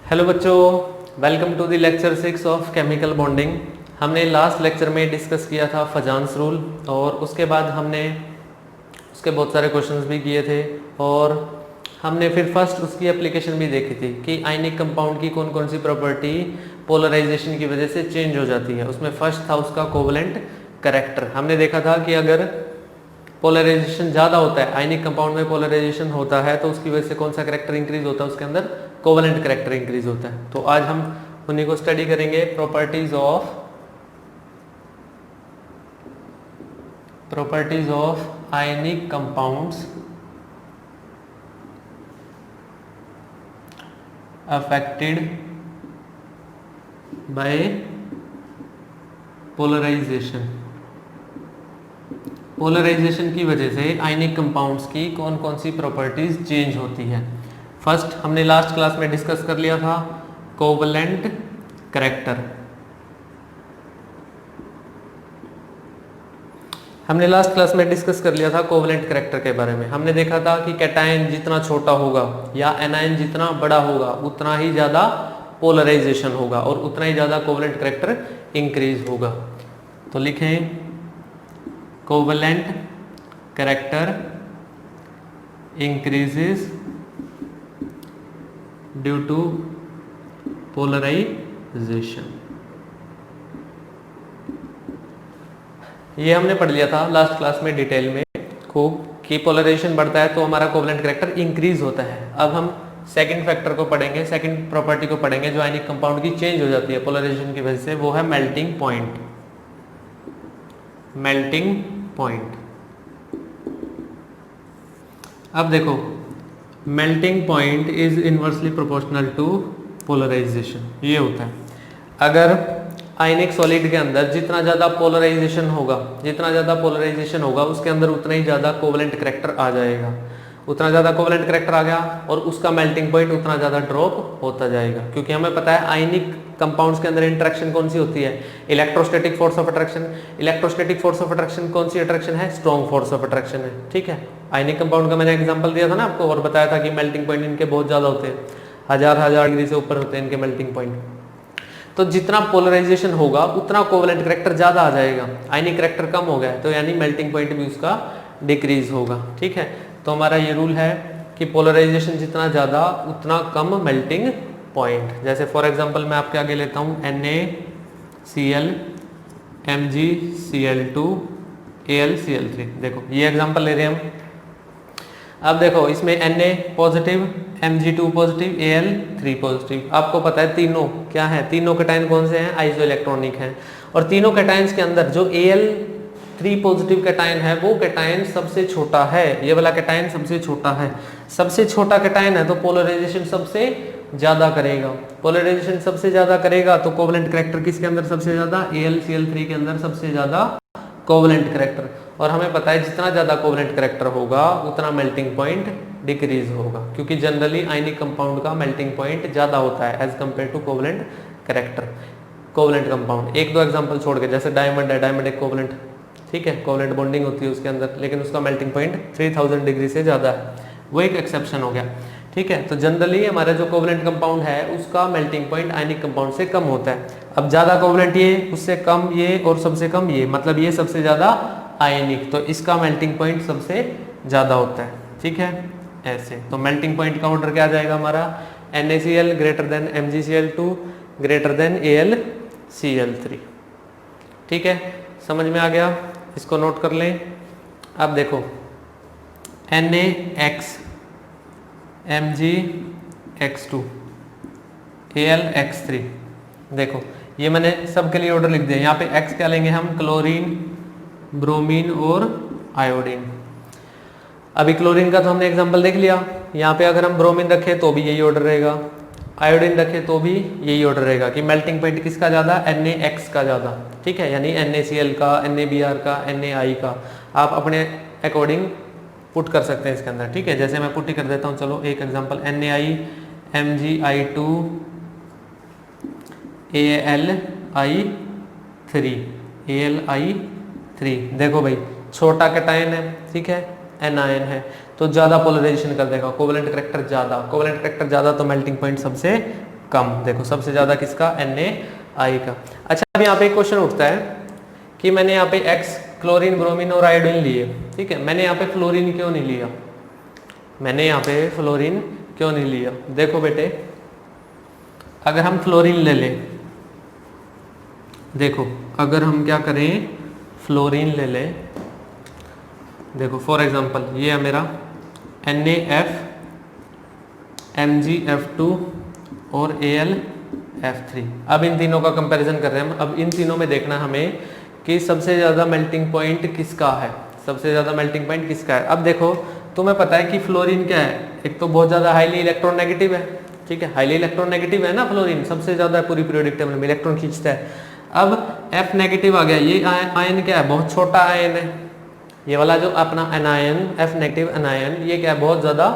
Hello बच्चों, welcome to the lecture 6 of chemical bonding. हमने last lecture में discuss किया था फजान्स रूल और उसके बाद हमने उसके बहुत सारे क्वेश्चंस भी किए थे और हमने फिर फर्स्ट उसकी एप्लीकेशन भी देखी थी कि आयनिक कंपाउंड की कौन कौन सी प्रॉपर्टी पोलराइजेशन की वजह से चेंज हो जाती है। उसमें फर्स्ट था उसका कोवलेंट कैरेक्टर। हमने देखा था कि अगर पोलराइजेशन ज़्यादा होता है, आयनिक कंपाउंड में पोलराइजेशन होता है तो उसकी वजह से कौन सा कैरेक्टर इंक्रीज होता है, उसके अंदर कोवलेंट कैरेक्टर इंक्रीज होता है। तो आज हम उन्हीं को स्टडी करेंगे, properties of ionic compounds affected by polarization. Polarization की वजह से आयनिक कंपाउंड्स की कौन कौन सी प्रॉपर्टीज चेंज होती है। फर्स्ट हमने लास्ट क्लास में डिस्कस कर लिया था कोवलेंट कैरेक्टर। हमने लास्ट क्लास में डिस्कस कर लिया था कोवलेंट कैरेक्टर के बारे में। हमने देखा था कि कैटायन जितना छोटा होगा या एनायन जितना बड़ा होगा उतना ही ज़्यादा पोलराइजेशन होगा और उतना ही ज़्यादा कोवलेंट कैरेक्टर इंक्रीज होगा। तो लिखें covalent character increases due to polarization. ये हमने पढ़ लिया था लास्ट क्लास में डिटेल में खूब कि पोलराइजेशन बढ़ता है तो हमारा कोवलेंट कैरेक्टर इंक्रीज होता है। अब हम सेकंड फैक्टर को पढ़ेंगे, सेकंड प्रॉपर्टी को पढ़ेंगे जो आयनिक कंपाउंड की चेंज हो जाती है पोलराइजेशन की वजह से, वो है मेल्टिंग पॉइंट। Melting point. अब देखो, melting point is inversely proportional to polarization. ये होता है अगर आयनिक सॉलिड के अंदर जितना ज़्यादा पोलराइजेशन होगा उसके अंदर उतना ही ज़्यादा कोवलेंट कैरेक्टर आ जाएगा। उतना ज़्यादा कोवलेंट कैरेक्टर आ गया और उसका मेल्टिंग पॉइंट उतना ज़्यादा ड्रॉप होता जाएगा, क्योंकि हमें पता है आयनिक कंपाउंड्स के अंदर इंटरेक्शन कौन सी होती है, electrostatic force of attraction. Electrostatic force of attraction कौन सी अट्रैक्शन है, स्ट्रॉन्ग फोर्स ऑफ अट्रैक्शन है। ठीक है, आयनिक कंपाउंड का मैंने एग्जांपल दिया था ना आपको और बताया था कि मेल्टिंग पॉइंट इनके बहुत ज़्यादा होते हैं, हजार डिग्री से ऊपर होते हैं इनके मेल्टिंग पॉइंट। तो जितना पोलराइजेशन होगा उतना कोवलेंट कैरेक्टर ज़्यादा आ जाएगा। आयनिक कैरेक्टर कम हो गया तो यानी मेल्टिंग पॉइंट भी उसका डिक्रीज होगा। ठीक है, तो हमारा ये रूल है कि पोलराइजेशन जितना ज़्यादा उतना कम मेल्टिंग पॉइंट। जैसे फॉर एग्जांपल मैं आपके आगे लेता हूँ NaCl MgCl2 AlCl3। देखो ये एग्जांपल ले रहे हैं हम। अब देखो इसमें Na positive, Mg2 positive, Al3 positive. आपको पता है तीनों क्या है, तीनों कैटायन कौन से हैं, आइसो इलेक्ट्रॉनिक हैं। और तीनों कैटायंस के अंदर जो Al3 पॉजिटिव कैटायन है वो कैटायन सबसे छोटा है। ये वाला कैटायन सबसे छोटा है, सबसे छोटा कैटायन है तो पोलराइजेशन सबसे ज्यादा करेगा। पोलराइजेशन सबसे ज्यादा करेगा तो कोवलेंट कैरेक्टर किसके अंदर सबसे ज्यादा, AlCl3 के अंदर सबसे ज्यादा कोवलेंट कैरेक्टर। और हमें पता है जितना ज़्यादा कोवलेंट कैरेक्टर होगा उतना मेल्टिंग पॉइंट डिक्रीज होगा, क्योंकि जनरली आयनिक कंपाउंड का मेल्टिंग पॉइंट ज़्यादा होता है as compare to covalent character. Covalent compound एक दो एग्जांपल छोड़ के, जैसे डायमंड है, डायमंड एक कोवलेंट, ठीक है, कोवलेंट बॉन्डिंग होती है उसके अंदर, लेकिन उसका मेल्टिंग पॉइंट 3000 डिग्री से ज़्यादा है, वो एक एक्सेप्शन हो गया। ठीक है, तो जनरली हमारा जो कोवलेंट कंपाउंड है उसका मेल्टिंग पॉइंट आयनिक कंपाउंड से कम होता है। अब ज़्यादा कोवलेंट ये, उससे कम ये और सबसे कम ये, मतलब ये सबसे ज़्यादा आयनिक, तो इसका मेल्टिंग पॉइंट सबसे ज़्यादा होता है। ठीक है, ऐसे तो मेल्टिंग पॉइंट का ऑर्डर क्या आ जाएगा हमारा, NaCl greater than MgCl2 greater than AlCl3। ठीक है, समझ में आ गया, इसको नोट कर लें। अब देखो NaX MgX2 AlX3। देखो ये मैंने सबके लिए ऑर्डर लिख दिया। यहाँ पे X क्या लेंगे हम, क्लोरीन, ब्रोमीन और आयोडीन। अभी क्लोरीन का तो हमने एग्जांपल देख लिया। यहाँ पे अगर हम ब्रोमीन रखें तो भी यही ऑर्डर रहेगा, आयोडीन रखें तो भी यही ऑर्डर रहेगा कि मेल्टिंग पॉइंट किसका ज़्यादा, NaX का ज़्यादा। ठीक है, यानी NaCl का, NaBr का, Na का आप अपने अकॉर्डिंग पुट कर सकते हैं इसके अंदर। ठीक है, जैसे मैं पुट ही कर देता हूँ, चलो एक एग्जांपल, Na MgI2 AlI3। देखो भाई छोटा कैटायन है, ठीक है, एनायन है, तो ज़्यादा पोलराइजेशन कर देगा, कोवलेंट कैरेक्टर ज़्यादा, कोवलेंट कैरेक्टर ज़्यादा तो मेल्टिंग पॉइंट सबसे कम। देखो सबसे ज्यादा किसका, NaI का। अच्छा अब यहाँ पे एक क्वेश्चन उठता है कि मैंने यहाँ पे X क्लोरीन ब्रोमीन और आयोडीन लिए, ठीक है, मैंने यहाँ पे फ्लोरीन क्यों नहीं लिया, मैंने यहाँ पे फ्लोरीन क्यों नहीं लिया। देखो बेटे अगर हम फ्लोरीन ले लें, देखो अगर हम क्या करें फ्लोरीन ले लें, देखो फॉर एग्जांपल ये है मेरा NaF MgF2 और AlF3। अब इन तीनों का कंपैरिजन कर रहे हैं हम। अब इन तीनों में देखना हमें कि सबसे ज़्यादा मेल्टिंग पॉइंट किसका है, सबसे ज़्यादा मेल्टिंग पॉइंट किसका है। अब देखो तुम्हें पता है कि फ्लोरीन क्या है, एक तो बहुत ज़्यादा हाईली इलेक्ट्रोनेगेटिव है, ठीक है, हाईली इलेक्ट्रोनेगेटिव है ना फ्लोरीन, सबसे ज़्यादा पूरी पीरियोडिक टेबल में इलेक्ट्रॉन खींचता है। अब F नेगेटिव आ गया, ये आयन क्या है, बहुत छोटा आयन है, ये वाला जो अपना एनायन F नेगेटिव एनायन ये क्या है, बहुत ज़्यादा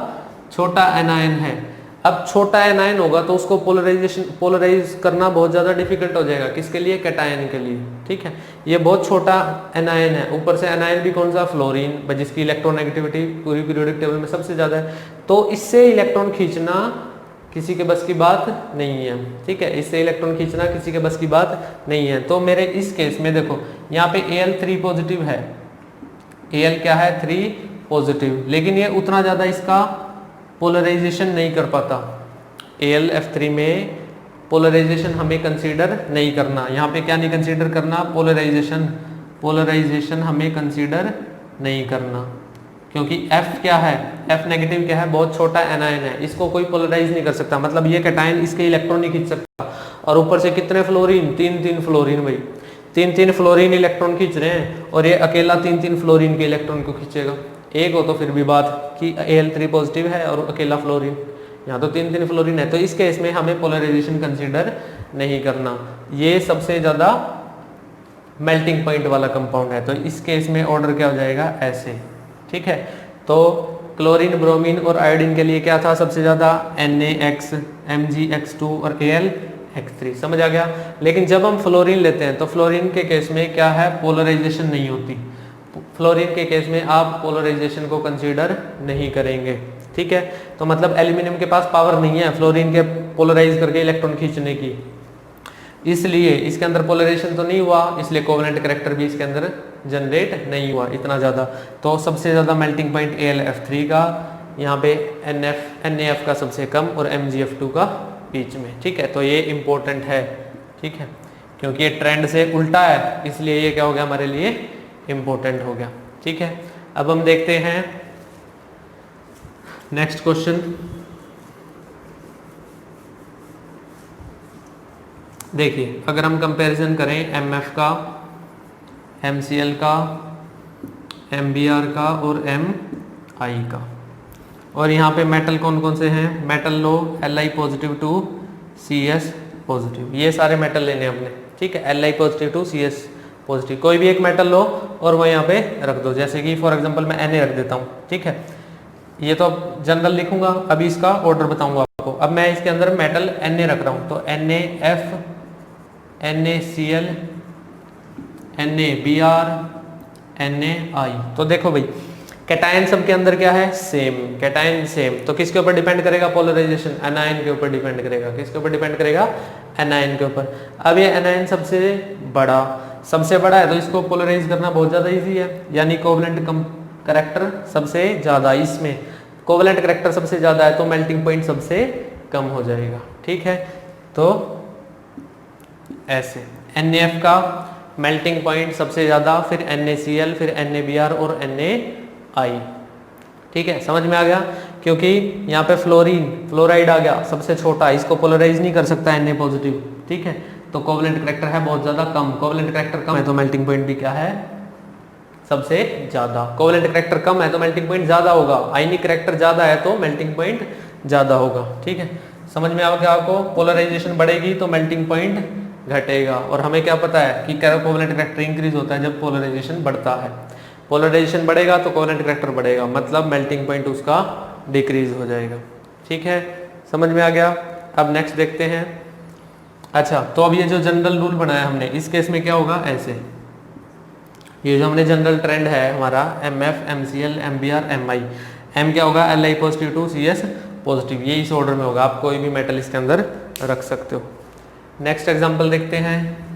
छोटा एनायन है। अब छोटा एनायन होगा तो उसको पोलराइज करना बहुत ज़्यादा डिफिकल्ट हो जाएगा, किसके लिए, कैटायन के लिए, ठीक है। ये बहुत छोटा एनायन है, ऊपर से एनायन भी कौन सा, फ्लोरीन, जिसकी इलेक्ट्रोनेगेटिविटी पूरी पीरियोडिक टेबल में सबसे ज़्यादा है, तो इससे इलेक्ट्रॉन खींचना किसी के बस की बात नहीं है, ठीक है, इससे इलेक्ट्रॉन खींचना किसी के बस की बात नहीं है। तो मेरे इस केस में देखो यहाँ पे Al3 पॉजिटिव है, Al क्या है 3 पॉजिटिव, लेकिन ये उतना ज़्यादा इसका पोलराइजेशन नहीं कर पाता। AlF3 में पोलराइजेशन हमें कंसीडर नहीं करना, यहाँ पे क्या नहीं कंसीडर करना, पोलराइजेशन हमें कंसीडर नहीं करना, क्योंकि F क्या है, F नेगेटिव क्या है, बहुत छोटा एनायन है, इसको कोई पोलराइज नहीं कर सकता, मतलब ये कैटायन इसके इलेक्ट्रॉन नहीं खींच सकता। और ऊपर से कितने फ्लोरीन, 3 फ्लोरीन, भाई 3 फ्लोरीन इलेक्ट्रॉन खींच रहे हैं, और ये अकेला 3 फ्लोरीन के इलेक्ट्रॉन को खींचेगा। एक हो तो फिर भी बात कि Al3 पॉजिटिव है और अकेला फ्लोरीन, यहाँ तो 3 फ्लोरीन है, तो इस केस में हमें पोलराइजेशन कंसीडर नहीं करना। ये सबसे ज़्यादा मेल्टिंग पॉइंट वाला कंपाउंड है, तो इस केस में ऑर्डर क्या हो जाएगा, ऐसे, ठीक है। तो क्लोरीन ब्रोमीन और आयोडीन के लिए क्या था सबसे ज़्यादा, NaX MgX2 और AlX3, समझ आ गया। लेकिन जब हम फ्लोरीन लेते हैं तो फ्लोरीन के केस में क्या है, पोलराइजेशन नहीं होती, फ्लोरीन के केस में आप पोलराइजेशन को कंसीडर नहीं करेंगे, ठीक है। तो मतलब एल्यूमिनियम के पास पावर नहीं है फ्लोरीन के पोलराइज करके इलेक्ट्रॉन खींचने की, इसलिए इसके अंदर पोलराइजेशन तो नहीं हुआ, इसलिए कोवेलेंट कैरेक्टर भी इसके अंदर जनरेट नहीं हुआ इतना ज़्यादा। तो सबसे ज़्यादा मेल्टिंग पॉइंट AlF3 का, यहाँ पे NaF का सबसे कम और MgF2 का बीच में, ठीक है। तो ये इम्पोर्टेंट है, ठीक है, क्योंकि ये ट्रेंड से उल्टा है, इसलिए ये क्या हो गया हमारे लिए, इम्पोर्टेंट हो गया, ठीक है। अब हम देखते हैं नेक्स्ट क्वेश्चन। देखिए अगर हम कंपैरिजन करें MF का, MCl का, MBr का और MI का, और यहाँ पे मेटल कौन कौन से हैं, मेटल लो Li positive to CS positive, ये सारे मेटल लेने हमने, ठीक है, Li positive to CS positive, कोई भी एक मेटल लो और वो यहाँ पे रख दो, जैसे कि फॉर एग्जांपल मैं Na रख देता हूँ, ठीक है। ये तो जनरल लिखूंगा, अभी इसका ऑर्डर बताऊंगा आपको। अब मैं इसके अंदर मेटल Na रख रहा हूँ, तो NaF NaCl NaBr NaI। तो देखो भाई कैटायन सबके अंदर क्या है, सेम, कैटायन सेम, तो किसके ऊपर डिपेंड करेगा पोलराइजेशन, एनायन के ऊपर डिपेंड करेगा, किसके ऊपर डिपेंड करेगा, एनायन के ऊपर। अब ये एनायन सबसे बड़ा है तो इसको पोलराइज करना बहुत ज़्यादा इजी है, यानी कोवेलेंट कैरेक्टर सबसे ज़्यादा, इसमें कोवेलेंट कैरेक्टर सबसे ज़्यादा है तो मेल्टिंग पॉइंट सबसे कम हो जाएगा, ठीक है। तो ऐसे NaF का मेल्टिंग पॉइंट सबसे ज़्यादा, फिर NaCl, फिर NaBr और NaI, ठीक है, समझ में आ गया। क्योंकि यहाँ पे फ्लोराइड आ गया सबसे छोटा, इसको पोलराइज नहीं कर सकता Na पॉजिटिव, ठीक है, तो कोवेलेंट कैरेक्टर है बहुत ज़्यादा कम, कोवेलेंट कैरेक्टर कम है तो मेल्टिंग पॉइंट भी क्या है, सबसे ज़्यादा। कोवेलेंट कैरेक्टर कम है तो मेल्टिंग पॉइंट ज़्यादा होगा, आयनिक कैरेक्टर ज़्यादा है तो मेल्टिंग पॉइंट ज़्यादा होगा, ठीक है, समझ में आ गया आपको। पोलराइजेशन बढ़ेगी तो मेल्टिंग पॉइंट घटेगा, और हमें क्या पता है कि कोवेलेंट कैरेक्टर इंक्रीज होता है जब पोलराइजेशन बढ़ता है, पोलराइजेशन बढ़ेगा तो कोवेलेंट कैरेक्टर बढ़ेगा, मतलब मेल्टिंग पॉइंट उसका डिक्रीज हो जाएगा, ठीक है, समझ में आ गया। अब नेक्स्ट देखते हैं। अच्छा तो अब ये जो जनरल रूल बनाया हमने, इस केस में क्या होगा, ऐसे ये जो हमने जनरल ट्रेंड है हमारा MF MCl MBr MI, M क्या होगा, Li positive to CS positive, ये इस ऑर्डर में होगा, आप कोई भी मेटल इसके अंदर रख सकते हो। नेक्स्ट एग्जांपल देखते हैं।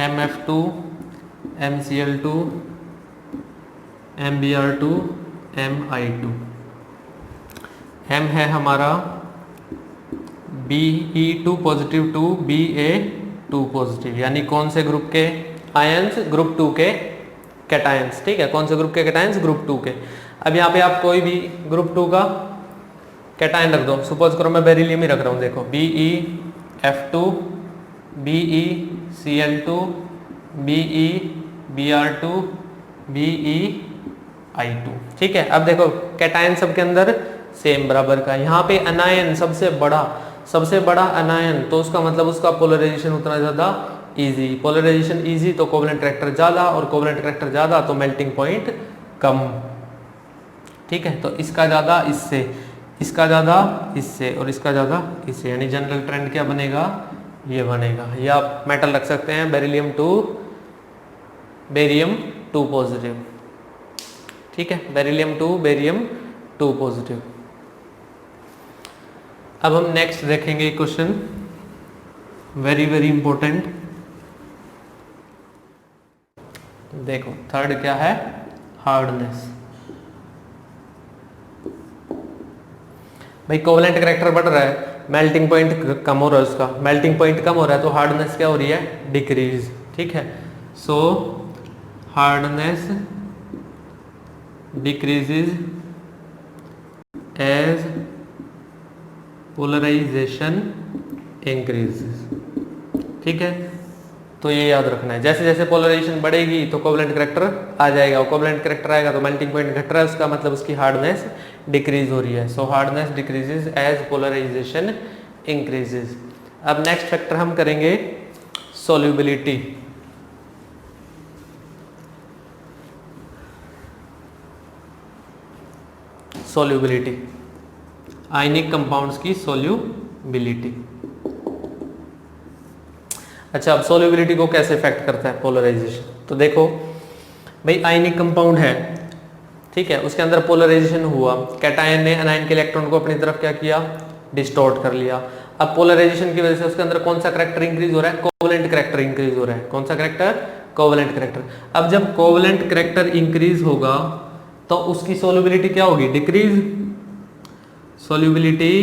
MF2, MCl2, MBr2, Mi2। M है हमारा Be2 positive to Ba2 positive, यानी कौन से ग्रुप के आयंस? ग्रुप 2 के कैटायंस। ठीक है, कौन से ग्रुप के कैटायंस? ग्रुप 2 के। अब यहाँ पे आप कोई भी ग्रुप 2 का कैटायन रख दो। सपोज करो मैं बेरिलियम ही रख रहा हूँ। देखो BeF2, BeCl2, BeBr2, BeI2। ठीक है, अब देखो कैटायन सबके अंदर सेम बराबर का। यहाँ पे अनायन सबसे बड़ा अनायन, तो उसका मतलब उसका पोलराइजेशन उतना ज़्यादा इजी। पोलराइजेशन इजी तो कोवेलेंट कैरेक्टर ज़्यादा, और कोवेलेंट कैरेक्टर ज़्यादा तो मेल्टिंग पॉइंट कम। ठीक है, तो इसका ज़्यादा इससे, इसका ज़्यादा इससे, और इसका ज़्यादा इससे, यानी जनरल ट्रेंड क्या बनेगा? ये बनेगा। ये आप मेटल रख सकते हैं बेरिलियम 2, बेरियम 2 पॉजिटिव। ठीक है, बेरिलियम 2, बेरियम 2 पॉजिटिव। अब हम नेक्स्ट देखेंगे क्वेश्चन, वेरी वेरी इंपॉर्टेंट। देखो थर्ड क्या है? हार्डनेस। भाई कोवेलेंट कैरेक्टर बढ़ रहा है, मेल्टिंग पॉइंट कम हो रहा है उसका, मेल्टिंग पॉइंट कम हो रहा है तो हार्डनेस क्या हो रही है? डिक्रीज। ठीक है, so hardness decreases as polarization increases. ठीक है, तो ये याद रखना है। जैसे जैसे पोलराइजेशन बढ़ेगी तो कोवेलेंट कैरेक्टर आ जाएगा, और कोवेलेंट कैरेक्टर आएगा तो मेल्टिंग पॉइंट घट रहा है, उसका मतलब उसकी हार्डनेस डिक्रीज हो रही है। So hardness decreases as polarization increases. अब नेक्स्ट फैक्टर हम करेंगे सोल्यूबिलिटी। सोल्यूबिलिटी, आयनिक कंपाउंड्स की सोल्यूबिलिटी। अच्छा, अब सोल्यूबिलिटी को कैसे इफेक्ट करता है पोलराइजेशन? तो देखो भाई आयनिक कंपाउंड है, ठीक है, उसके अंदर पोलराइजेशन हुआ, कैटायन ने अनायन के इलेक्ट्रॉन को अपनी तरफ क्या किया? डिस्टॉर्ट कर लिया। अब पोलराइजेशन की वजह से उसके अंदर कौन सा कैरेक्टर इंक्रीज हो रहा है? कोवेलेंट कैरेक्टर इंक्रीज हो रहा है। कौन सा कैरेक्टर? Covalent character. अब जब कोवेलेंट कैरेक्टर इंक्रीज होगा तो उसकी सोल्यूबिलिटी क्या होगी? डिक्रीज। सोल्यूबिलिटी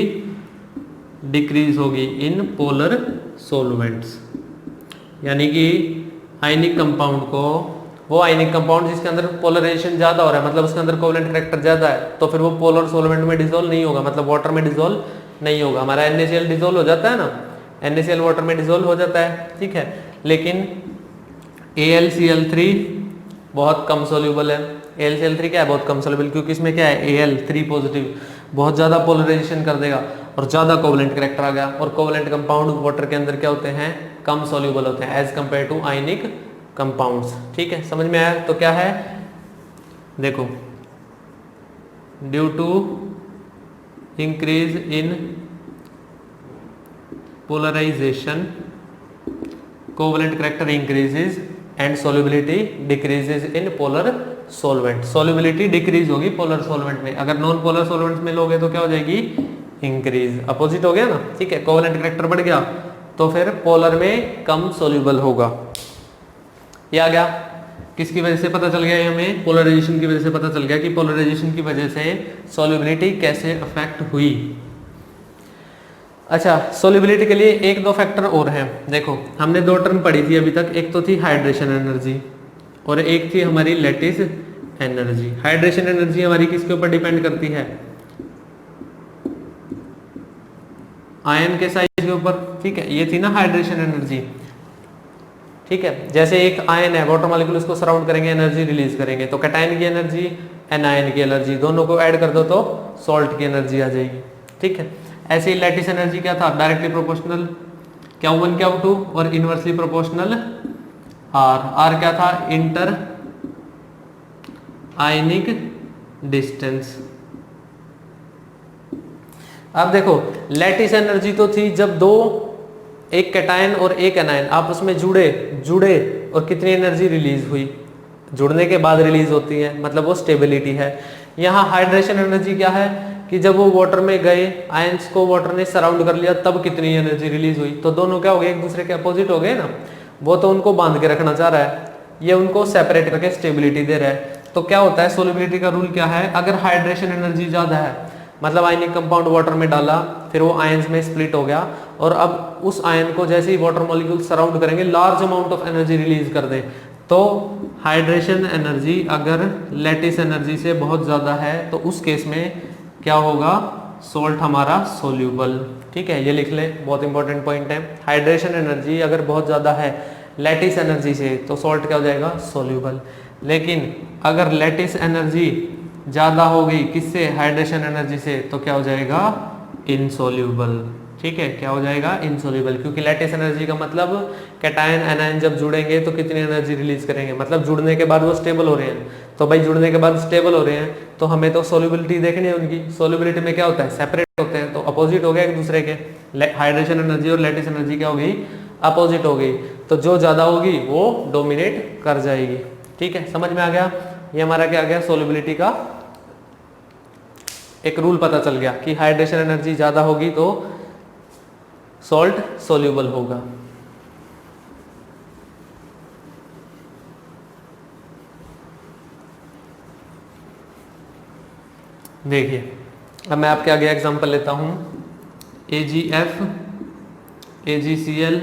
डिक्रीज होगी इन पोलर सोलवेंट्स, यानी कि आयनिक कंपाउंड को, वो आयनिक कंपाउंड जिसके अंदर पोलराइजेशन ज्यादा हो रहा है, मतलब उसके अंदर कोवेलेंट कैरेक्टर ज्यादा है, तो फिर वो पोलर सोलवेंट में डिसॉल्व नहीं होगा, मतलब वाटर में डिसॉल्व नहीं होगा। हमारा NaCl डिसॉल्व हो जाता है ना, NaCl वाटर में डिसॉल्व हो जाता है। ठीक है, लेकिन AlCl3 बहुत कम सोल्यूबल है। AlCl3 क्या है? बहुत कम सोल्यूबल, क्योंकि इसमें क्या है? Al3 पॉजिटिव बहुत ज्यादा पोलराइजेशन कर देगा और ज्यादा कोवेलेंट कैरेक्टर आ गया। और कोवेलेंट कंपाउंड वाटर के अंदर क्या होते हैं? कम सोल्यूबल होते हैं as compare to ionic compounds. ठीक है, समझ में आया? तो क्या है? देखो, due to increase in polarization covalent character increases and solubility decreases in polar solvent. Solubility decrease होगी पोलर सोलवेंट में, अगर नॉन पोलर सोलवेंट में लोगे तो क्या हो जाएगी? इंक्रीज। अपोजिट हो गया ना। ठीक है, कोवेलेंट कैरेक्टर बढ़ गया तो फिर पोलर में कम सोल्यूबल होगा। ये आ गया। किसकी वजह से पता चल गया? हमें पोलराइजेशन की वजह से पता चल गया कि पोलराइजेशन की वजह से सोल्यूबिलिटी कैसे अफेक्ट हुई। अच्छा, सोल्यूबिलिटी के लिए एक दो फैक्टर और हैं। देखो हमने दो टर्म पढ़ी थी अभी तक, एक तो थी हाइड्रेशन एनर्जी और एक थी हमारी लैटिस एनर्जी। हाइड्रेशन एनर्जी हमारी किसके ऊपर डिपेंड करती है? आयन के साइज के ऊपर। ठीक है, ये थी ना हाइड्रेशन एनर्जी। ठीक है, जैसे एक आयन है, वाटर मॉलिक्यूल, उसको सराउंड करेंगे, एनर्जी रिलीज करेंगे, तो कैटायन की एनर्जी, एनायन की एनर्जी, दोनों को ऐड कर दो तो सॉल्ट की एनर्जी आ जाएगी। ठीक है, ऐसे ही लैटिस एनर्जी क्या था? डायरेक्टली प्रोपोर्शनल Q1 Q2 और इनवर्सली प्रोपोर्शनल R क्या था? इंटर आयनिक डिस्टेंस। अब देखो लैटिस एनर्जी तो थी जब दो एक कैटायन और एक एनायन आपस में जुड़े और कितनी एनर्जी रिलीज हुई, जुड़ने के बाद रिलीज होती है, मतलब वो स्टेबिलिटी है। यहाँ हाइड्रेशन एनर्जी क्या है कि जब वो वाटर में गए, आयंस को वाटर ने सराउंड कर लिया, तब कितनी एनर्जी रिलीज हुई। तो दोनों क्या हो गए, एक दूसरे के अपोजिट हो गए ना। वो तो उनको बांध के रखना चाह रहा है, ये उनको सेपरेट करके स्टेबिलिटी दे रहा है। तो क्या होता है, सोल्युबिलिटी का रूल क्या है, अगर हाइड्रेशन एनर्जी ज्यादा है, मतलब आयनिक कंपाउंड वाटर में डाला, फिर वो आयंस में स्प्लिट हो गया, और अब उस आयन को जैसे ही वाटर मॉलिक्यूल सराउंड करेंगे, large amount of energy release कर दे। तो हाइड्रेशन एनर्जी अगर लैटिस एनर्जी से बहुत ज्यादा है, तो उस केस में क्या होगा, सोल्ट हमारा सोल्यूबल। ठीक है, ये लिख ले, बहुत इंपॉर्टेंट पॉइंट है। हाइड्रेशन एनर्जी अगर बहुत ज्यादा है लैटिस एनर्जी से, तो सॉल्ट क्या हो जाएगा, सोल्यूबल। लेकिन अगर लैटिस एनर्जी ज्यादा हो गई किससे, हाइड्रेशन एनर्जी से, तो क्या हो जाएगा, इनसोल्यूबल। ठीक है, क्या हो जाएगा, इनसोल्यूबल, क्योंकि लैटिस एनर्जी का मतलब कैटायन एनायन जब जुड़ेंगे तो कितनी एनर्जी रिलीज करेंगे, मतलब जुड़ने के बाद वो स्टेबल हो रहे हैं। तो भाई जुड़ने के बाद स्टेबल हो रहे हैं, तो हमें तो सोल्यूबिलिटी देखनी है उनकी। सोल्यूबिलिटी में क्या होता है, सेपरेट होते हैं, तो अपोजिट हो गया एक दूसरे के। हाइड्रेशन एनर्जी और लैटिस एनर्जी क्या हो गई, अपोजिट हो गई। तो जो ज्यादा होगी वो डोमिनेट कर जाएगी। ठीक है, समझ में आ गया। ये हमारा क्या आ गया, सोल्यूबिलिटी का एक रूल पता चल गया कि हाइड्रेशन एनर्जी ज्यादा होगी तो सॉल्ट सोल्यूबल होगा। देखिए, अब मैं आपके आगे एग्जांपल लेता हूं, AgF, AgCl,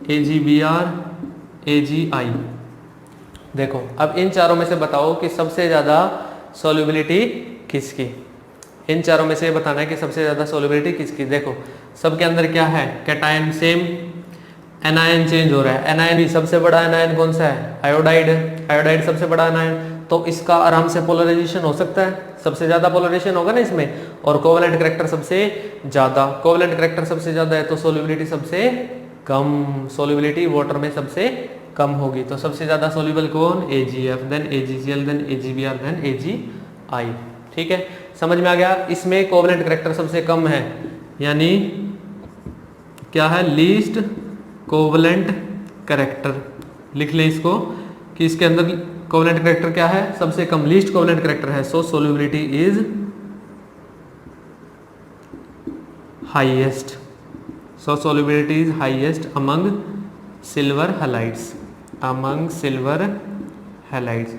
AgBr, AgI। देखो, अब इन चारों में से बताओ कि सबसे ज्यादा सोल्यूबिलिटी किसकी। इन चारों में से बताना है कि सबसे ज्यादा सोल्यूबिलिटी किसकी। देखो, सबके अंदर क्या है, कैटायन सेम, एनायन चेंज हो रहा है। एनायन भी सबसे बड़ा एनायन कौन सा है, आयोडाइड है। आयोडाइड सबसे बड़ा एनायन, तो इसका आराम से पोलराइजेशन हो सकता है, सबसे ज्यादा पोलराइजेशन होगा ना इसमें। और कोवेलेंट करैक्टर सबसे ज्यादा, कोवेलेंट करैक्टर सबसे ज्यादा है, तो सोल्यूबिलिटी सबसे कम, सोल्यूबिलिटी वाटर में सबसे कम होगी। तो सबसे ज्यादा सोल्यूबल कौन, AgF, then AgCl, then AgBr, then AgI। ठीक है, समझ में आ गया। इसमें कोवेलेंट करैक्टर सबसे कम है, यानी क्या है, लीस्ट कोवेलेंट करैक्टर। लिख ले इसको कि इसके अंदर कोवेलेंट करैक्टर क्या है, सबसे कम, लीस्ट कोवेलेंट करैक्टर है। So solubility is highest, so solubility is highest among silver halides, among silver halides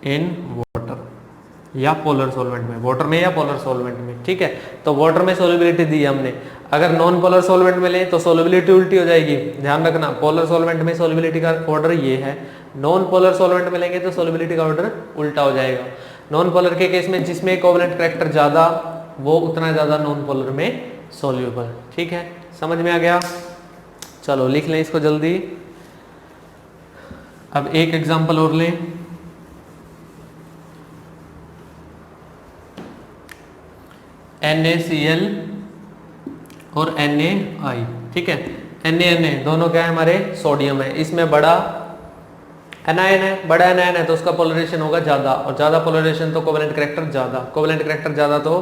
in water या पोलर सॉल्वेंट में, वाटर में या पोलर सॉल्वेंट में। ठीक है, तो वाटर में सोल्यूबिलिटी दी हमने, अगर नॉन पोलर सॉल्वेंट में ले तो सोल्यूबिलिटी उल्टी हो जाएगी। ध्यान रखना, पोलर सॉल्वेंट में सोल्यूबिलिटी का ऑर्डर ये है, नॉन पोलर सॉल्वेंट में लेंगे तो सोल्यूबिलिटी का ऑर्डर उल्टा हो जाएगा। नॉन पोलर के केस में जिसमें कोवेलेंट करैक्टर ज्यादा, वो उतना ज्यादा नॉन पोलर में सोल्यूबल। ठीक है, समझ में आ गया। चलो लिख लें इसको जल्दी। अब एक एग्जांपल और लें, NaCl और NaI। ठीक है, Na दोनों क्या है, हमारे सोडियम है। इसमें बड़ा एनायन है, बड़ा एनायन है तो उसका पोलराइजेशन होगा ज्यादा, और ज्यादा पोलराइजेशन तो कोवेलेंट करैक्टर ज्यादा, कोवेलेंट करैक्टर ज्यादा तो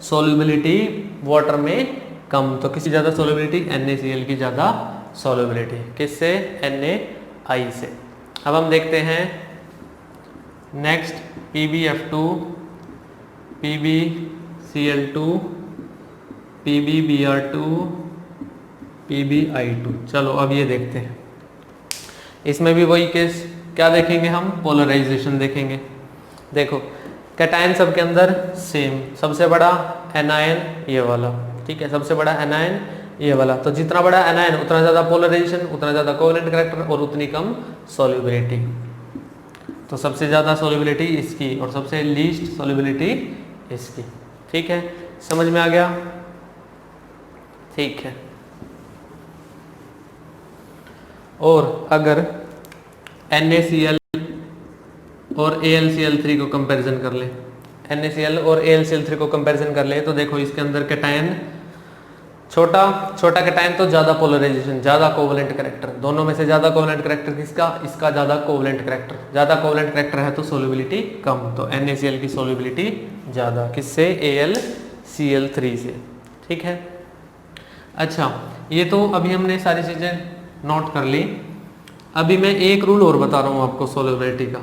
सोल्यूबिलिटी वाटर में कम। तो किसकी ज्यादा सोल्यूबिलिटी, NaCl की ज्यादा सोल्यूबिलिटी। किससे, NaI से। अब हम देखते हैं next, PbF2, PbCl2, PbBr2, PbI2। चलो अब ये देखते हैं, इसमें भी वही केस, क्या देखेंगे हम, पोलराइजेशन देखेंगे। देखो, कैटायन सबके अंदर सेम, सबसे बड़ा एनायन ये वाला। ठीक है, सबसे बड़ा एनायन ये वाला। तो जितना बड़ा एनायन उतना ज्यादा पोलराइजेशन, उतना ज्यादा कोवेलेंट करैक्टर और उतनी कम सोल्यूबिलिटी। तो सबसे ज्यादा सोल्यूबिलिटी इसकी और सबसे लीस्ट सोल्यूबिलिटी इसकी। ठीक है, समझ में आ गया। ठीक है, और अगर NaCl और AlCl3 को कंपैरिजन कर ले, NaCl और AlCl3 को कंपैरिजन कर ले, तो देखो इसके अंदर कैटायन छोटा कैटायन तो ज्यादा पोलराइजेशन, ज्यादा कोवेलेंट करैक्टर। दोनों में से ज्यादा कोवेलेंट करैक्टर किसका, इसका ज्यादा कोवेलेंट करैक्टर। ज्यादा कोवेलेंट करैक्टर है तो सोल्यूबिलिटी कम, तो NaCl की सोल्यूबिलिटी ज्यादा, किससे, AlCl3 से। ठीक है, अच्छा, ये तो अभी हमने सारी चीज़ें नोट कर ली। अभी मैं एक रूल और बता रहा हूँ आपको सोल्युबिलिटी का,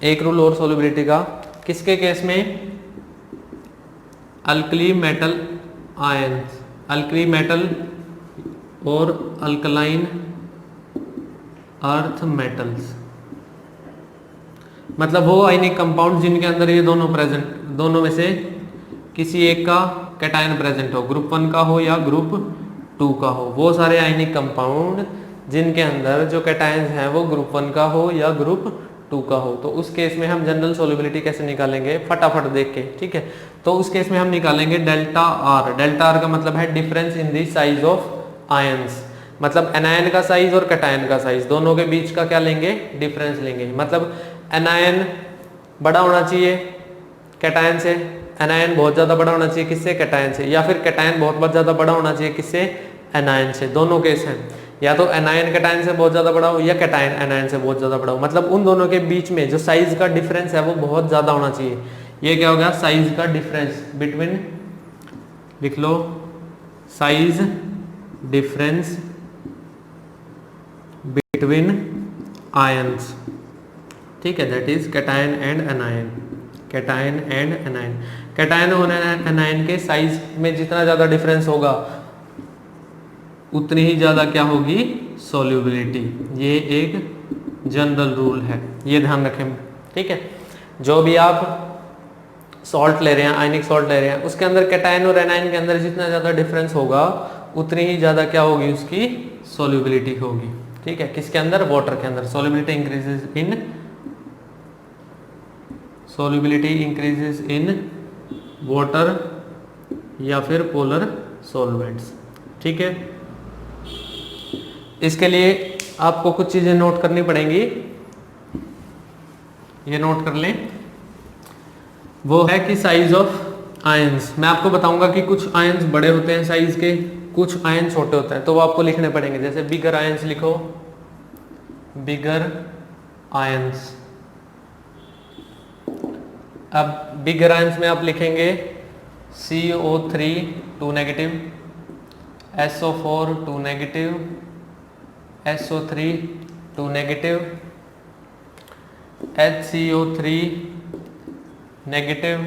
एक रूल और सोल्युबिलिटी का। किसके केस में? Alkali metal ions, alkali metal और अल्कलाइन अर्थ मेटल्स, मतलब वो आयनिक कंपाउंड जिनके अंदर ये दोनों प्रेजेंट, दोनों में से किसी एक का कैटायन प्रेजेंट हो, ग्रुप 1 का हो या ग्रुप 2 का हो, वो सारे आयनिक कंपाउंड जिनके अंदर जो कैटायंस हैं वो ग्रुप 1 का हो या ग्रुप 2 का हो। तो उस केस में हम जनरल सोल्युबिलिटी कैसे निकालेंगे, फटाफट देख के, ठीक है। तो उस केस में हम निकालेंगे डेल्टा आर। डेल्टा आर का मतलब है difference in the size of ions, मतलब एनायन का साइज और कैटायन का साइज दोनों के बीच का क्या लेंगे, डिफरेंस लेंगे। मतलब एनायन बड़ा होना चाहिए कैटायन से, एनायन बहुत ज्यादा बड़ा होना चाहिए किससे, कैटायन से, या फिर कैटायन बहुत ज्यादा बड़ा होना चाहिए किससे, एनायन से। दोनों केस हैं, या तो एनायन कैटायन से बहुत ज्यादा बड़ा हो या कैटायन एनायन से बहुत ज्यादा बड़ा हो, मतलब उन दोनों के बीच में जो साइज का डिफरेंस है वो बहुत ज्यादा होना चाहिए। ये क्या हो गया, साइज का डिफरेंस बिटवीन, लिख लो, साइज डिफरेंस बिटवीन आयंस, ठीक है, that is cation and anion, cation and anion. Cation और एनायन के साइज में जितना ज्यादा डिफरेंस होगा उतनी ही ज्यादा क्या होगी, सोल्यूबिलिटी। ये एक जनरल रूल है, ये ध्यान रखें, ठीक है। जो भी आप सॉल्ट ले रहे हैं, आयनिक सॉल्ट ले रहे हैं, उसके अंदर कैटायन और एनायन के अंदर जितना ज्यादा डिफरेंस होगा उतनी ही ज्यादा क्या होगी, उसकी सोल्यूबिलिटी होगी, ठीक है। किसके अंदर, वाटर के अंदर। सोल्यूबिलिटी इंक्रीजेस इन, सोल्यूबिलिटी इंक्रीजेस इन वाटर या फिर पोलर सॉल्वेंट्स, ठीक है। इसके लिए आपको कुछ चीजें नोट करनी पड़ेंगी, ये नोट कर लें। वो है कि साइज ऑफ आयंस, मैं आपको बताऊंगा कि कुछ आयंस बड़े होते हैं साइज के, कुछ आयन छोटे होते हैं, तो वो आपको लिखने पड़ेंगे। जैसे बिगर आयंस लिखो, बिगर आयंस। अब बिगर आयंस में आप लिखेंगे CO3 2 negative, SO4 2 negative, SO3 2 negative, HCO3 negative,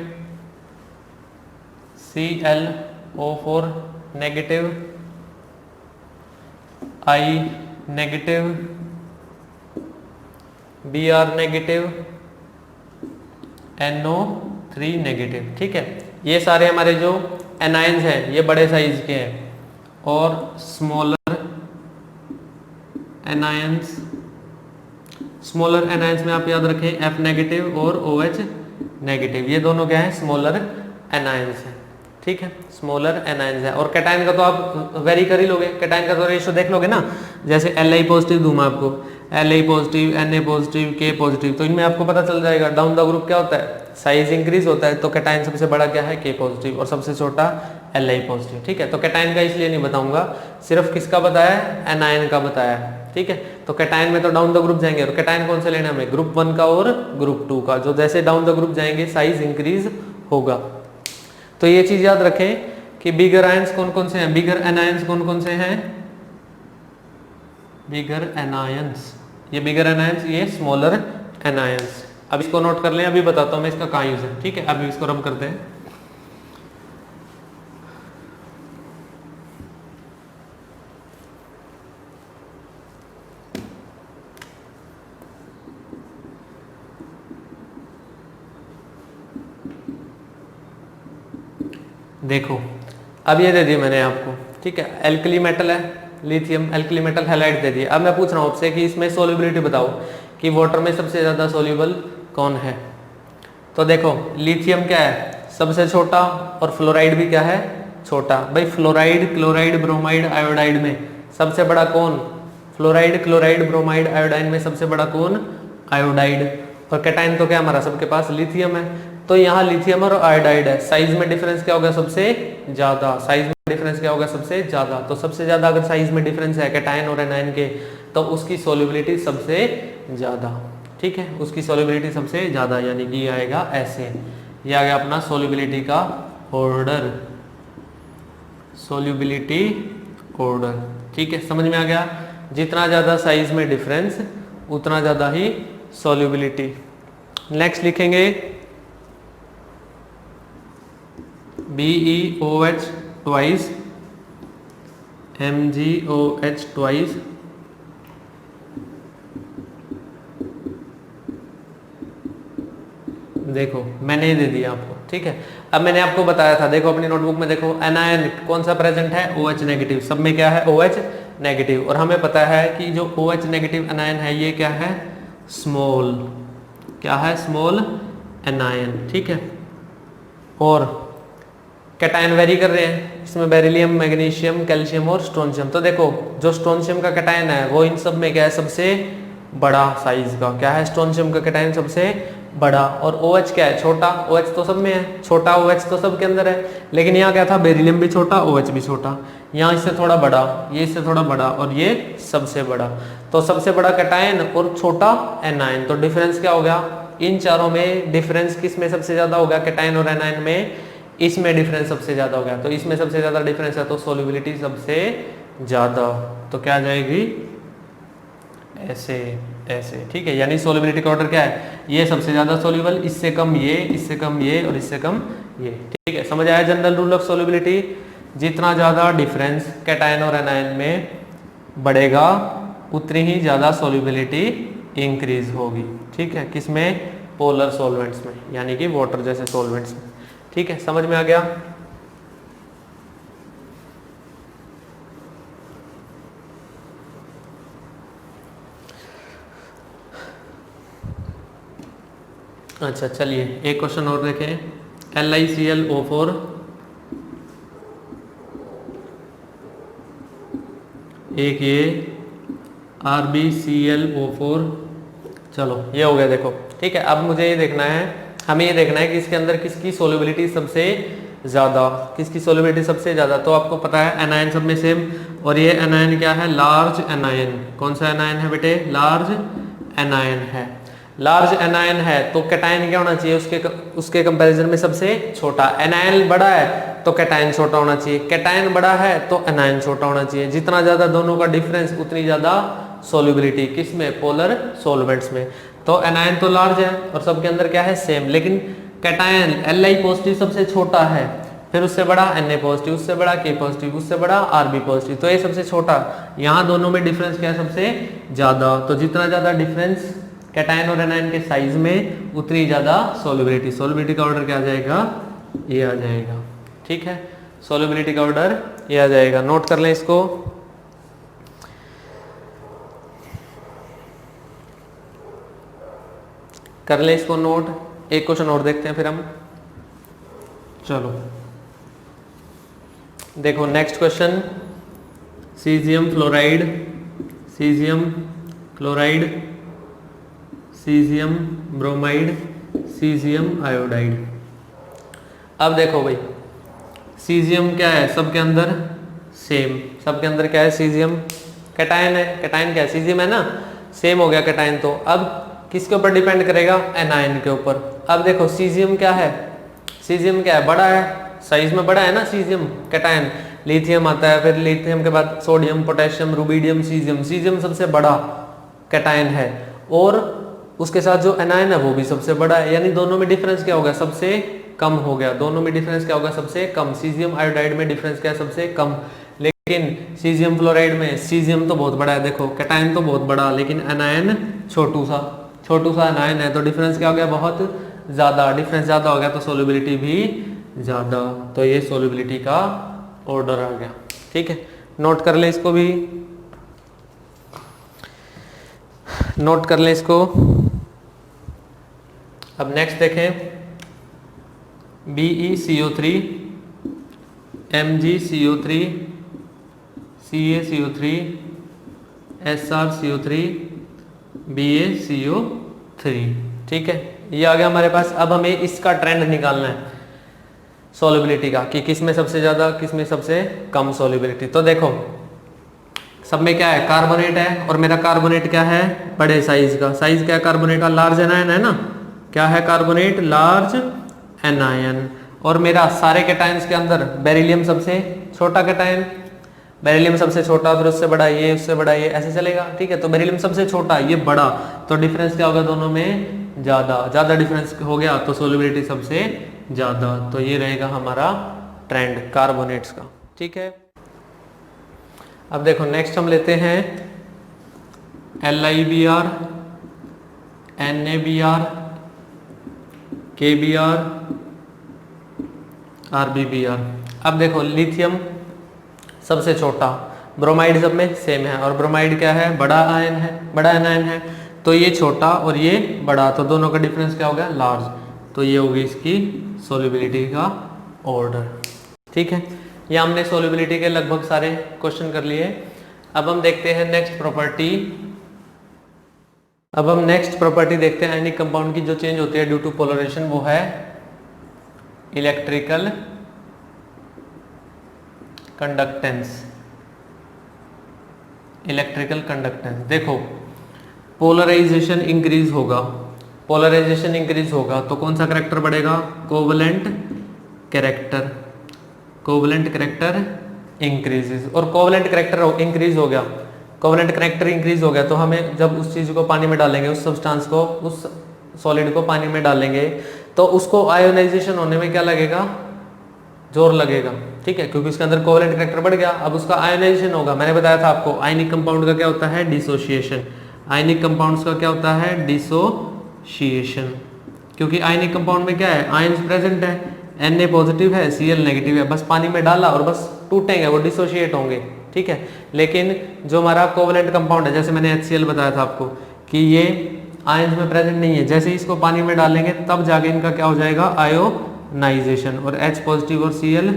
ClO4 negative, I negative, Br negative, NO3 negative, ठीक है। ये सारे हमारे जो एनायंस हैं ये बड़े साइज के हैं, और स्मॉलर एनायंस, स्मॉलर एनायंस में आप याद रखें F नेगेटिव और OH नेगेटिव, ये दोनों क्या है, स्मॉलर एनायंस है, ठीक है, स्मॉलर एनायंस है। और कैटायन का तो आप वेरी कर ही लोगे, कैटायन का तो रेशियो देख लोगे ना। जैसे Li पॉजिटिव दूं मैं आपको, Li positive, Na positive, K positive, तो इनमें आपको पता चल जाएगा डाउन द ग्रुप क्या होता है, साइज इंक्रीज होता है। तो कैटायन सबसे बड़ा क्या है, K पॉजिटिव, और सबसे छोटा Li पॉजिटिव, ठीक है। तो कैटायन का इसलिए नहीं बताऊंगा, सिर्फ किसका बताया, एनायन का बताया, ठीक है। तो कैटायन में तो डाउन द ग्रुप जाएंगे, और कैटायन कौन से लेना हमें, ग्रुप 1 का और ग्रुप 2 का, जो जैसे डाउन द ग्रुप जाएंगे साइज इंक्रीज होगा। तो ये चीज याद रखें कि बिगर आयंस कौन कौन से हैं, बिगर एनायंस कौन कौन से हैं, बिगर एनायंस, ये बिगर एनायंस, ये स्मॉलर एनायंस। अब इसको नोट कर लें, अभी बताता हूं मैं इसका कहाँ यूज है, ठीक है। अभी इसको रब करते हैं। देखो अब ये दे दिया मैंने आपको, ठीक है, एल्कली मेटल है, लिथियम एल्कली मेटल हैलाइड दे दिया। अब मैं पूछ रहा हूँ आपसे कि इसमें सोल्युबिलिटी बताओ कि वाटर में सबसे ज्यादा सोल्यूबल कौन है। तो देखो लिथियम क्या है, सबसे छोटा, और फ्लोराइड भी क्या है, छोटा। भाई फ्लोराइड, क्लोराइड, ब्रोमाइड, आयोडाइड में सबसे बड़ा कौन, फ्लोराइड, क्लोराइड, ब्रोमाइड, आयोडाइन में सबसे बड़ा कौन, आयोडाइड। और कैटाइन तो क्या हमारा सबके पास लिथियम है, तो यहाँ लिथियम और आयोडाइड है। साइज में डिफरेंस क्या होगा, सबसे ज्यादा, साइज में डिफरेंस क्या होगा, सबसे ज्यादा। तो सबसे ज्यादा अगर साइज में डिफरेंस है कैटाइन और एनाइन के, तो उसकी सोल्युबिलिटी सबसे ज्यादा, ठीक है, उसकी सोल्युबिलिटी सबसे ज्यादा, यानी कि ये आएगा ऐसे। ये आ गया अपना सोल्युबिलिटी का ऑर्डर, सोल्युबिलिटी ऑर्डर। ठीक है, समझ में आ गया। जितना ज़्यादा साइज में डिफरेंस उतना ज़्यादा ही सॉल्युबिलिटी। नेक्स्ट लिखेंगे BeOH ट्वाइस MgOH ट्वाइस देखो मैंने ये दे दिया आपको। ठीक है, अब मैंने आपको बताया था, देखो अपनी नोटबुक में देखो एनायन कौन सा प्रेजेंट है, OH नेगेटिव। सब में क्या है, OH नेगेटिव। और हमें पता है कि जो OH नेगेटिव एनायन है ये क्या है, स्मॉल, क्या है, स्मॉल एनायन। ठीक है, और कैटायन वेरी कर रहे हैं, इसमें बेरिलियम, मैग्नीशियम, कैल्शियम और स्ट्रोंशियम। तो देखो जो स्ट्रोंशियम का कैटायन है वो इन सब में क्या है, सबसे बड़ा साइज का, क्या है, स्ट्रोंशियम का कैटायन सबसे बड़ा। और OH क्या है, छोटा। OH तो सब में है, छोटा OH तो सब के अंदर है, लेकिन यहाँ क्या था, बेरिलियम भी छोटा, OH भी छोटा। यहाँ इससे थोड़ा बड़ा, ये इससे थोड़ा बड़ा, और ये सबसे बड़ा। तो सबसे बड़ा कैटायन और छोटा एनायन, तो डिफरेंस क्या हो गया, इन चारों में डिफरेंस किस में सबसे ज्यादा हो गया, कैटायन और एनायन में, इसमें डिफरेंस सबसे ज्यादा हो गया। तो इसमें सबसे ज्यादा डिफरेंस है, तो सोल्युबिलिटी सबसे ज्यादा, तो क्या आ जाएगी, ऐसे ऐसे। ठीक है, यानी सोल्युबिलिटी का ऑर्डर क्या है, ये सबसे ज्यादा सोल्यूबल, इससे कम ये, इससे कम ये, और इससे कम ये। ठीक है, समझ आया जनरल रूल ऑफ सोल्युबिलिटी। जितना ज्यादा डिफरेंस कैटायन और एनायन में बढ़ेगा उतनी ही ज्यादा सोल्युबिलिटी इंक्रीज होगी। ठीक है, किसमें, पोलर सॉल्वेंट्स में, यानी कि वाटर जैसे सॉल्वेंट्स में। ठीक है, समझ में आ गया। अच्छा चलिए एक क्वेश्चन और देखें, LiClO4 एक ये RbClO4। चलो ये हो गया, देखो। ठीक है, अब मुझे ये देखना है, हमें ये देखना है कि इसके अंदर किसकी सोल्युबिलिटी सबसे ज़्यादा, किसकी सोल्युबिलिटी सबसे ज़्यादा। तो आपको पता है एनायन सब में सेम, और ये एनायन क्या है, लार्ज एनायन। कौन सा एनायन है बेटे, लार्ज एनायन है। लार्ज एनायन है तो कैटायन क्या होना चाहिए, उसके कंपैरिजन में सबसे छोटा। एनायन बड़ा है तो कैटायन छोटा होना चाहिए, कैटायन बड़ा है तो एनायन छोटा होना चाहिए। जितना ज़्यादा दोनों का डिफरेंस उतनी ज़्यादा सोल्युबिलिटी, किसमें, पोलर सॉल्वेंट्स में। तो एनायन तो लार्ज है और सबके अंदर क्या है, सेम, लेकिन कैटायन Li पॉजिटिव सबसे छोटा है, फिर उससे बड़ा Na पॉजिटिव, उससे बड़ा K पॉजिटिव, उससे बड़ा Rb पॉजिटिव, तो ये सबसे छोटा। यहाँ दोनों में डिफरेंस क्या है, सबसे ज़्यादा। तो जितना ज़्यादा डिफरेंस कैटायन और एनायन के साइज में उतनी ज़्यादा सोल्युबिलिटी। सोल्युबिलिटी का ऑर्डर क्या आ जाएगा, ये आ जाएगा। ठीक है, सोल्युबिलिटी का ऑर्डर ये आ जाएगा। नोट कर लें इसको। कर ले इसको नोट। एक क्वेश्चन और देखते हैं फिर हम। चलो देखो next question, caesium fluoride, caesium chloride, caesium bromide, caesium iodide. अब देखो भाई, सीजियम क्या है, सबके अंदर सेम, सबके अंदर क्या है, सीजियम कैटायन है, कैटायन क्या है, सीजियम है ना, सेम हो गया कैटायन। तो अब किसके ऊपर डिपेंड करेगा, एनायन के ऊपर। अब देखो सीजियम क्या है, सीजियम क्या है, बड़ा है, साइज में बड़ा है ना सीजियम, कैटायन। लिथियम आता है, फिर लिथियम के बाद sodium, potassium, rubidium, caesium. Caesium सबसे बड़ा कैटायन है, और उसके साथ जो एनायन है वो भी सबसे बड़ा है, यानी दोनों में डिफरेंस क्या होगा, सबसे कम हो गया। दोनों में डिफरेंस क्या होगा, सबसे कम। सीजियम आयोडाइड में डिफरेंस क्या है, सबसे कम। लेकिन सीजियम फ्लोराइड में सीजियम तो बहुत बड़ा है, देखो कैटायन तो बहुत बड़ा, लेकिन एनायन छोटू सा एनायन है, तो डिफरेंस क्या हो गया, बहुत ज़्यादा। डिफरेंस ज़्यादा हो गया तो सोल्युबिलिटी भी ज़्यादा। तो ये सोल्युबिलिटी का ऑर्डर आ गया। ठीक है, नोट कर ले इसको भी, नोट कर ले इसको। अब नेक्स्ट देखें, BeCO3, MgCO3, CaCO3, SrCO3, BaCO3। ठीक है, ये आ गया हमारे पास। अब हमें इसका ट्रेंड निकालना है सोल्युबिलिटी का, कि किस में सबसे ज़्यादा, किस में सबसे कम सोल्युबिलिटी। तो देखो सब में क्या है, कार्बोनेट है, और मेरा कार्बोनेट क्या है, बड़े साइज का। साइज क्या है कार्बोनेट का, लार्ज एनायन है ना, क्या है कार्बोनेट, लार्ज एनायन। और मेरा सारे कैटायंस के अंदर बेरिलियम सबसे छोटा कैटायन, बेरिलियम सबसे छोटा, फिर उससे बड़ा ये, उससे बड़ा ये, ऐसे चलेगा, ठीक है। तो बेरिलियम सबसे छोटा, ये बड़ा, तो डिफरेंस क्या होगा दोनों में, ज्यादा डिफरेंस हो गया तो सोल्युबिलिटी सबसे ज्यादा। तो ये रहेगा हमारा ट्रेंड कार्बोनेट्स का, ठीक है। अब देखो नेक्स्ट हम लेते हैं LiBr, NaBr, KBr, RBBr। अब देखो लिथियम सबसे छोटा, ब्रोमाइड सब में सेम है, और ब्रोमाइड क्या है, बड़ा आयन है, बड़ा एनायन है, तो ये छोटा और ये बड़ा, तो दोनों का डिफरेंस क्या हो गया, लार्ज। तो ये होगी इसकी सोल्युबिलिटी का ऑर्डर, ठीक है। ये हमने सोल्युबिलिटी के लगभग सारे क्वेश्चन कर लिए। अब हम देखते हैं नेक्स्ट प्रॉपर्टी। अब हम नेक्स्ट प्रॉपर्टी देखते हैं आयनिक कंपाउंड की जो चेंज होती है ड्यू टू पोलराइजेशन, वो है इलेक्ट्रिकल कंडक्टेंस। इलेक्ट्रिकल कंडक्टेंस, देखो पोलराइजेशन इंक्रीज होगा, पोलराइजेशन इंक्रीज होगा तो कौन सा करेक्टर बढ़ेगा, covalent character, covalent character increases. और कोवलेंट कैरेक्टर इंक्रीज हो गया, कोवलेंट कैरेक्टर इंक्रीज हो गया तो हमें जब उस चीज को पानी में डालेंगे, उस सब्सटेंस को, उस सॉलिड को पानी में डालेंगे, तो उसको आयोनाइजेशन होने में क्या लगेगा, जोर लगेगा, ठीक है, क्योंकि उसके अंदर कोवलेंट कैरेक्टर बढ़ गया। अब उसका आयोनाइजेशन होगा, मैंने बताया था आपको आयनिक कंपाउंड का क्या होता है, डिसोसिएशन। आयनिक कंपाउंड्स का क्या होता है, डिसोसिएशन, क्योंकि आयनिक कंपाउंड में क्या है, आयंस प्रेजेंट है, Na पॉजिटिव है, Cl नेगेटिव है, बस पानी में डाला और बस टूटेंगे, वो डिसोशिएट होंगे, ठीक है। लेकिन जो हमारा कोवलेंट कंपाउंड है, जैसे मैंने HCl बताया था आपको कि ये आयंस में प्रेजेंट नहीं है, जैसे ही इसको पानी में डालेंगे तब जाके इनका क्या हो जाएगा, आयोनाइजेशन, और H पॉजिटिव और Cl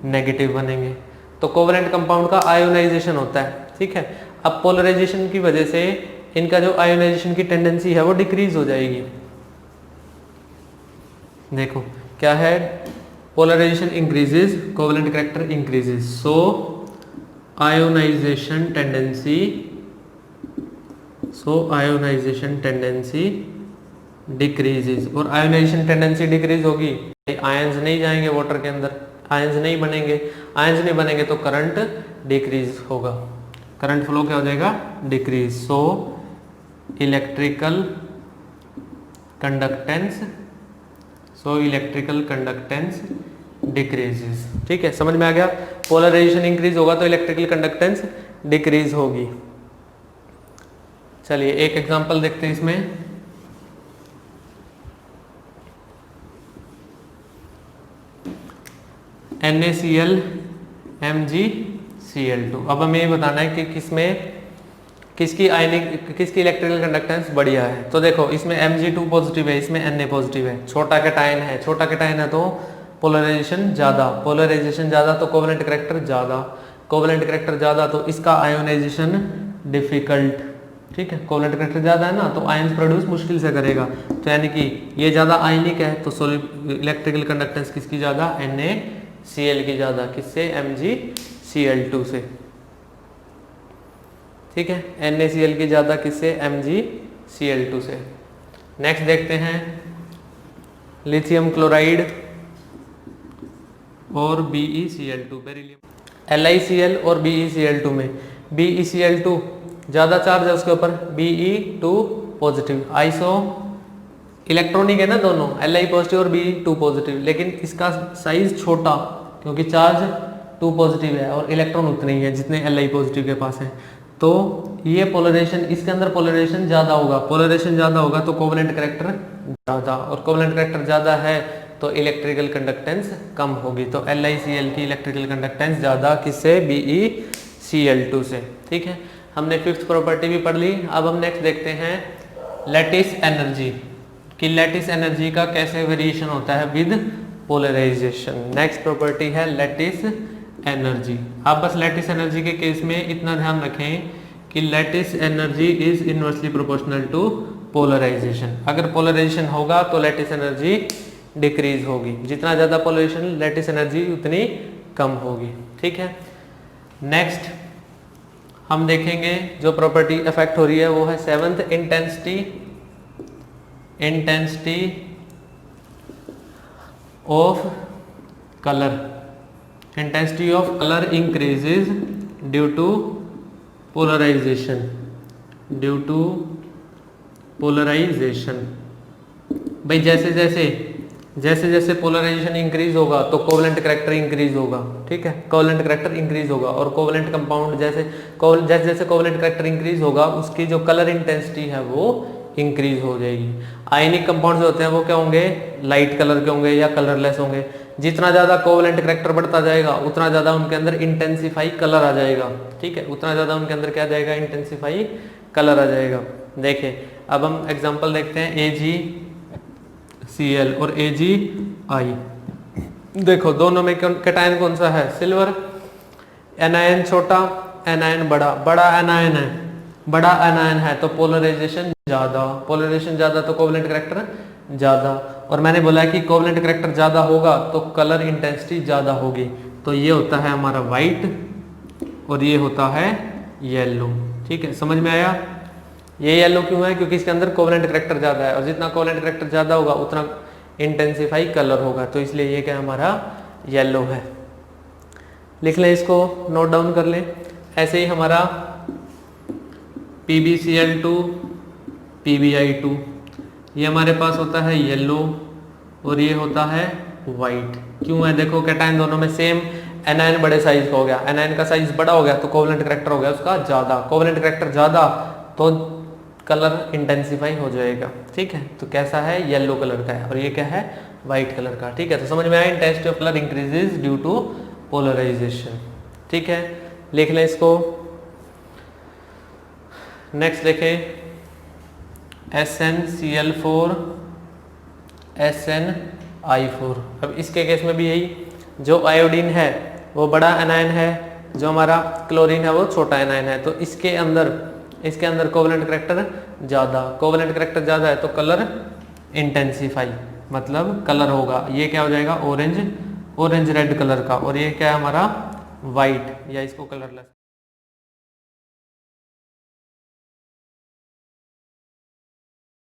नेगेटिव बनेंगे। तो कोवलेंट कंपाउंड का आयोनाइजेशन होता है, ठीक है। अब पोलराइजेशन की वजह से इनका जो आयोनाइजेशन की टेंडेंसी है वो डिक्रीज हो जाएगी। देखो क्या है, polarisation increases, covalent character increases, so ionisation tendency, decreases. और आयोनाइजेशन टेंडेंसी डिक्रीज होगी, आयंस नहीं जाएंगे वाटर के अंदर, आयंस नहीं बनेंगे तो करंट डिक्रीज होगा, करंट फ्लो क्या हो जाएगा, decrease. So electrical conductance decreases, ठीक है, समझ में आ गया। पोलराइजेशन इंक्रीज होगा तो इलेक्ट्रिकल कंडक्टेंस डिक्रीज होगी। चलिए एक एग्जांपल देखते हैं इसमें। NaCl MgCl2। अब हमें ये बताना है कि किसकी इलेक्ट्रिकल कंडक्टेंस बढ़िया है। तो देखो इसमें Mg2 पॉजिटिव है, इसमें Na पॉजिटिव है, छोटा कैटायन है तो पोलराइजेशन ज़्यादा तो कोवलेंट कैरेक्टर ज़्यादा, तो इसका आयोनाइजेशन डिफिकल्ट, ठीक है, कोवलेंट कैरेक्टर ज़्यादा है ना, तो आयंस प्रोड्यूस मुश्किल से करेगा, तो यानी कि ये ज़्यादा आयनिक है, तो इलेक्ट्रिकल कंडक्टेंस किसकी ज़्यादा, NaCl की ज़्यादा, किससे, MgCl2 से, ठीक है, NaCl की ज़्यादा किससे, MgCl2 से। नेक्स्ट देखते हैं लिथियम क्लोराइड और BeCl2, बेरिलियम। LiCl और BeCl2 में BeCl2 ज़्यादा चार्ज है उसके ऊपर, Be2 पॉजिटिव, आइसो इलेक्ट्रॉनिक है ना दोनों, Li पॉजिटिव और Be2 पॉजिटिव, लेकिन इसका साइज छोटा क्योंकि चार्ज 2 पॉजिटिव है और इलेक्ट्रॉन उतने ही है जितने Li पॉजिटिव के पास है। तो ये पोलराइजेशन, इसके अंदर पोलराइजेशन ज़्यादा होगा तो कोवलेंट कैरेक्टर ज़्यादा, और कोवलेंट कैरेक्टर ज़्यादा है तो इलेक्ट्रिकल कंडक्टेंस कम होगी। तो LiCl की इलेक्ट्रिकल कंडक्टेंस ज़्यादा किससे, BeCl2 से, ठीक है। हमने फिफ्थ प्रॉपर्टी भी पढ़ ली। अब हम नेक्स्ट देखते हैं लैटिस एनर्जी, कि लैटिस एनर्जी का कैसे वेरिएशन होता है विद पोलराइजेशन। नेक्स्ट प्रॉपर्टी है लैटिस एनर्जी। आप बस लैटिस एनर्जी के केस में इतना ध्यान रखें कि lattice energy is inversely proportional to polarization. अगर पोलराइजेशन होगा तो लैटिस एनर्जी डिक्रीज होगी, जितना ज़्यादा पोलराइजेशन लैटिस एनर्जी उतनी कम होगी, ठीक है। नेक्स्ट हम देखेंगे जो प्रॉपर्टी अफेक्ट हो रही है वो है seventh, intensity of colour. Intensity of colour increases due to polarization, due to polarization. भाई जैसे जैसे पोलराइजेशन इंक्रीज होगा तो कोवलेंट करैक्टर इंक्रीज होगा, ठीक है, कोवलेंट करैक्टर इंक्रीज होगा। और कोवलेंट कंपाउंड जैसे जैसे कोवलेंट करैक्टर इंक्रीज होगा उसकी जो कलर इंटेंसिटी है वो इंक्रीज हो जाएगी। आयनिक कंपाउंड जो होते हैं वो क्या होंगे, लाइट कलर के होंगे या कलरलेस होंगे। जितना ज्यादा कोवलेंट करैक्टर बढ़ता जाएगा उतना ज्यादा उनके अंदर इंटेंसिफाई कलर आ जाएगा, ठीक है, उतना ज्यादा उनके अंदर क्या आ जाएगा, इंटेंसिफाई कलर आ जाएगा। देखिए अब हम एग्जांपल देखते हैं AgCl और AgI। देखो दोनों में कैटायन कौन सा है, सिल्वर। एनायन छोटा, एनायन बड़ा, बड़ा एनायन है, बड़ा एनायन है तो पोलराइजेशन ज्यादा, पोलराइजेशन ज्यादा तो कोवलेंट करैक्टर ज्यादा। और मैंने बोला है कि कोवलेंट करैक्टर ज्यादा होगा तो कलर इंटेंसिटी ज्यादा होगी। तो ये होता है हमारा व्हाइट और ये होता है येलो, ठीक है, समझ में आया। ये येलो क्यों है, क्योंकि इसके अंदर कोवलेंट करैक्टर ज्यादा है और जितना कोवलेंट करैक्टर ज्यादा होगा उतना इंटेंसिफाई कलर होगा, तो इसलिए ये क्या हमारा येलो है। लिख लें इसको, नोट डाउन कर लें। ऐसे ही हमारा PbCl2 PbI2 ये हमारे पास होता है येलो और ये होता है व्हाइट। क्यों है, देखो कैटायन दोनों में सेम, एनायन बड़े साइज का हो गया, एनायन का साइज बड़ा हो गया तो कोवलेंट करैक्टर हो गया उसका ज्यादा, कोवलेंट करैक्टर ज्यादा तो कलर इंटेंसिफाई हो जाएगा, ठीक है। तो कैसा है, येलो कलर का है और ये क्या है, व्हाइट कलर का, ठीक है। तो समझ में आया, intensity of colour increases due to polarization, ठीक है। लिख लें इसको। नेक्स्ट देखें SnCl4 SnI4। अब इसके केस में भी यही, जो आयोडीन है वो बड़ा एनायन है, जो हमारा क्लोरीन है वो छोटा एनायन है, तो इसके अंदर कोवलेंट करैक्टर ज्यादा, कोवलेंट करैक्टर ज्यादा है तो कलर इंटेंसिफाई, मतलब कलर होगा, ये क्या हो जाएगा, ऑरेंज रेड कलर का, और ये क्या है हमारा व्हाइट, या इसको कलरलेस।